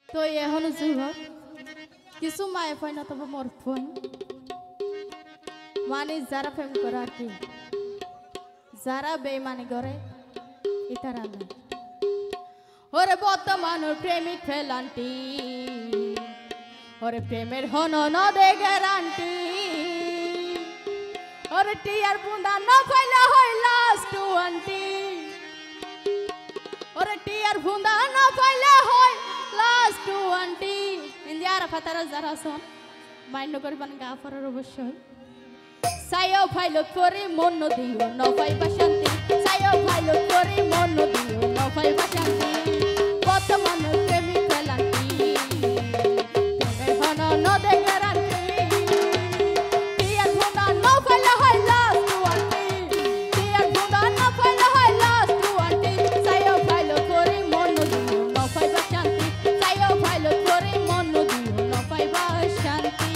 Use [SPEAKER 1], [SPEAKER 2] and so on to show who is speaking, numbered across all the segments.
[SPEAKER 1] তো এখনো যুবক কিছু মায়ে পায় না তবে মোর ফোন মানে যারা প্রেম করে আর কি যারা বেমানি করে ইতারা নাই ওরে বর্তমান প্রেমিক ফেলান্টি ওরে প্রেমের হন নদে গ্যারান্টি ওরে টিয়ার বুন্দা না পাইলে হয় লাস্ট ওয়ান্টি ওরে টিয়ার বুন্দা না পাইলে হয় লাস্ট ওয়ান্টি ইন্দিয়ারা ফাতারা যারা সন মাইন্ড করবেন গা ফরার অবশ্যই সায়ো ফাইল করে মন দিও ন পাইবা শান্তি সায়ো ফাইল করে মন দিও ন পাইবা শান্তি বর্তমান প্রেমিক ফেলান্তি প্রেমের হন নদে গ্যারান্টি টিয়ার বুন্দা না পাইলে হয় লাস্ট ওয়ান্টি টিয়ার বুন্দা না পাইলে হয় লাস্ট ওয়ান্টি সায়ো ফাইল করে মন দিও ন পাইবা শান্তি সায়ো ফাইল করে মন দিও ন পাইবা শান্তি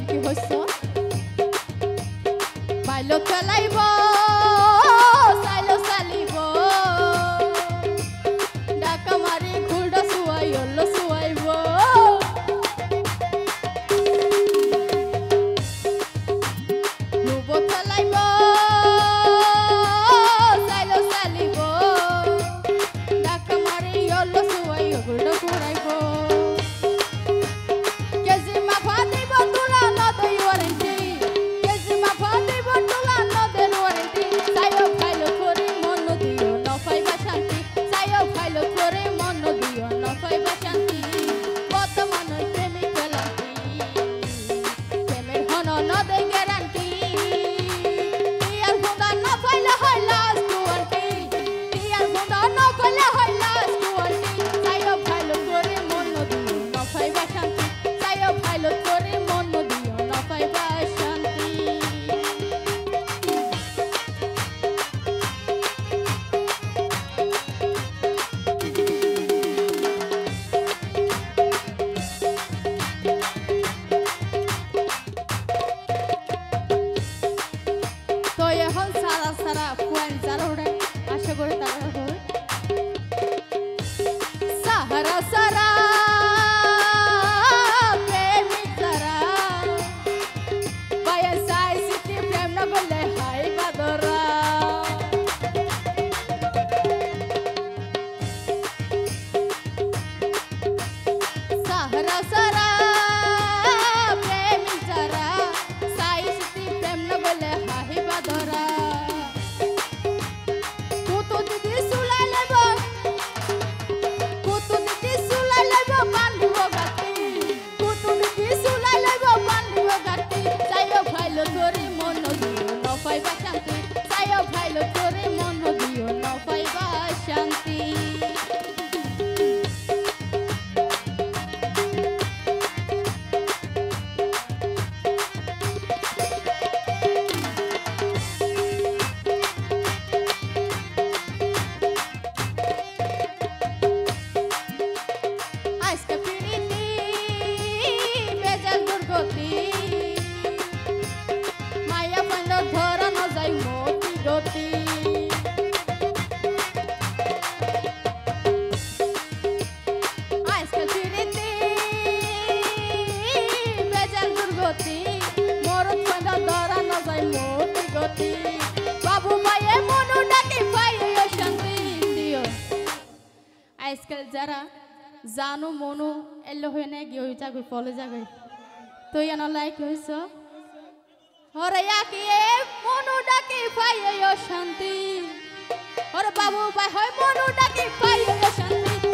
[SPEAKER 1] কি হইছ বাইলো খেলাইব সাইলো চালিব ডাকা মারি ঘুরডা শুয়াই হলো শুয়াইব রুব খেলাইব সাইলো চালিব ডাকা মারি হলো শুয়াই ঘুরডা ঘুরাইব আজকাল যারা জানো মনো এলো হয়ে না গিয়ে যাবে ফলে যাবে তো ইয়ান লাইক হইছ ওরে ইয়াকি মনো ডাকি পাইও শান্তি ওরে বাবু ভাই হয় মনো ডাকি পাইও শান্তি